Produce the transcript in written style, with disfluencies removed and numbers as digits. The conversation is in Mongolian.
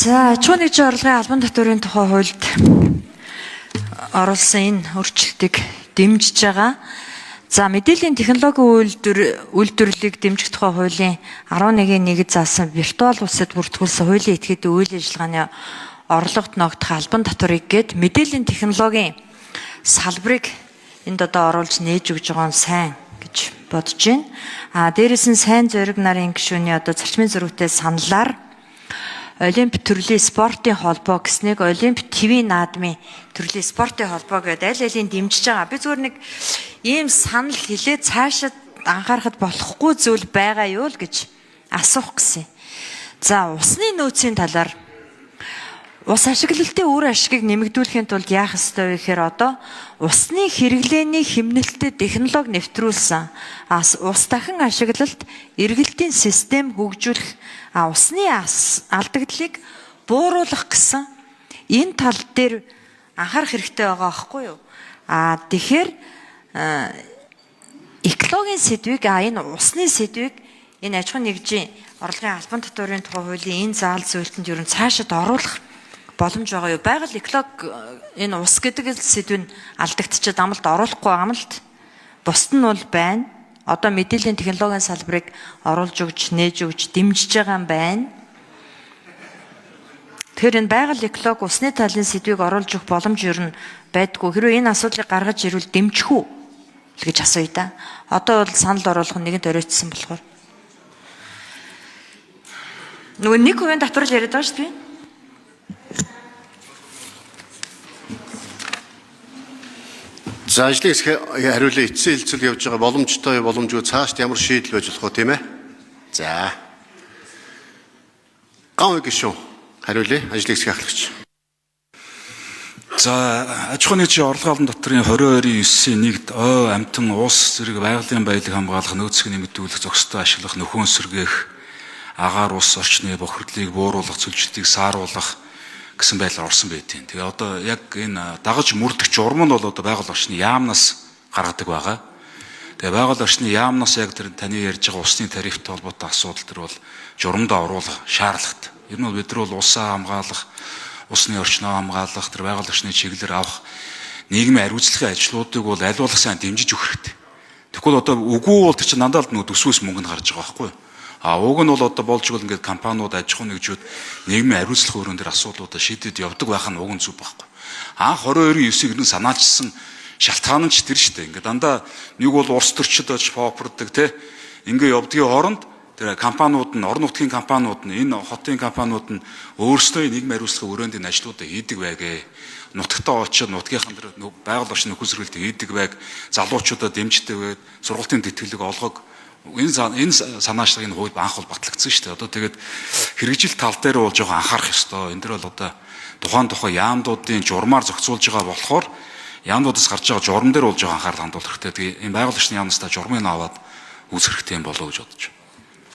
За, аж ахуйн нэгжийн орлогын албан татварын тухай хуульд оруулсан энэ өөрчлөлтийг дэмжиж байгаа. За, мэдээллийн технологийн үйлдвэрлэлийг дэмжих тухай хуулийн 11-1-д заасан виртуал улсад бүртгүүлсэн хуулийн этгээдийн үйл ажиллагааны орлогот ногдох албан татварыг гээд мэдээллийн технологийн салбарыг энд одоо оруулж нээж өгж байгаа нь сайн гэж бодож байна. Дээрээс нь сайн зориг нарын гишүүний одоо зарчмын зөрүүтэй саналаар Олимп төрлийн спортын холбоо гэснийг Олимп ТV наадмын төрлийн спортын холбоо гэдэг аль алийг дэмжиж байгаа. Би зүгээр нэг ийм санал хэлээд цаашаа анхаарахад болохгүй зүйл байгаа юу л гэж асуух гэсэн. За, усны нөөцийн талаар ус ашиглалтын үр ашигыг нэмэгдүүлэхийн тулд яах ёстой вэ гэхээр одоо усны хэрэглээний хэмнэлтэд технологи нэвтрүүлсэн ус дахин ашиглалт эргэлтийн систем хөгжүүлэх усны алдагдлыг бууруулах гэсэн энэ тал дээр анхаарах хэрэгтэй байгаа аахгүй юу? Тэгэхээр экологийн сэдвийг энэ усны сэдвийг энэ аж ахуйн нэгжийн орлогын албан татварын тухай хуулийн энэ заал зөвлөлтөнд ер нь цаашид оруулах боломж байгаа юу? Байгаль экологи энэ ус гэдэг сэдвийг алдагдчихад амлалт оруулахгүй байгаа юм л. Бусд нь бол байна. Одоо мэдээллийн технологийн салбарыг оруулж өгч, нээж өгч, дэмжиж байгаа юм байна. Тэгэхээр энэ байгаль экологи усны талын сэдвийг оруулж өгөх боломж ер нь байдгүй. Хэрвээ энэ асуудлыг гаргаж ирвэл дэмжих үү гэж асууя да. Одоо бол санал оруулах нь нэгэнд оройтсан болохоор. Нөгөө нэг хувийн татварл яриад байгаа шүү дээ. За, ажлын хэсэг хариулъя. Эцсийн хэлцэл явж байгаа боломжтой боломжгүй цаашд ямар шийдэл байж болох вэ, тийм ээ? За. Ган гишүүн хариулъя. Ажлын хэсэг ахлагч. За, аж ахуйн нэгжийн орлогын албан татварын 22.9-ийн 1-д амтан уус зэрэг байгалийн баялаг хамгаалах, нөөцийг нэмэгдүүлэх, зохистой ашиглах, нөхөн сэргээх, агаар ус орчны бохирдлыг бууруулах, цөлжилтийг сааруулах гэсэн байдлаар орсон байдیں۔ Тэгээ одоо яг энэ дагаж мөрдөх журам нь бол одоо байгаль орчны яамнаас гаргадаг байгаа. Тэгээ байгаль орчны яамнаас яг тэр таны ярьж байгаа усны тарифтай холбоотой асуудал төр бол журамд оруулах шаардлагатай. Ер нь бол бид нар бол усаа хамгаалах, усны орчноо хамгаалах, тэр байгаль орчны чиглэлээр авах нийгмийн хариуцлагын ажлуудыг бол аль болох сайн дэмжиж өгөх хэрэгтэй. Тэгвэл одоо үгүй бол тэр чинь дандаа л нөгөө төсвөөс мөнгө нь гарч байгаа байхгүй юу? Уг нь бол одоо болж игэл ингээд компаниуд аж ахуйн нэгжүүд нийгмийн хариуцлага өрөөнд төр асуудлуудаа шийдэд явдаг байх нь уг нь зүг байхгүй. Анх 22.9-ийг нэн санаачилсан шалтгаан нь ч тэр шүү дээ. Ингээд дандаа нэг бол урс төрчид очиж попордог те. Ингээд явдгийн оронд тэр компаниуд нь, орон нутгийн компаниуд нь, энэ хотын компаниуд нь өөрсдөө нийгмийн хариуцлага өрөөнд энэ ажлуудаа хийдэг байгээ. Нутагтаа очиод нутгийнхан дээр байгаль орчны нөхөн сөргөлт хийдэг байг, залуучуудаа дэмждэг байг, сургалтын тэтгэлэг олгог. Энэ санаачлагын хувьд анх бол батлагдсан шүү дээ. Одоо тэгээд хэрэгжил тал дээр бол жоохон анхаарах ёстой. Энэ дэр бол одоо тухайн яамдуудын журмаар зохицуулж байгаа болохоор яамдуудаас гарч байгаа журам дээр бол жоохон анхаарал хандуулах хэрэгтэй. Тэгээ энэ байгаль орчны яамнаас та журмыг аваад үүсгэх хэрэгтэй юм болоо гэж бодож байна.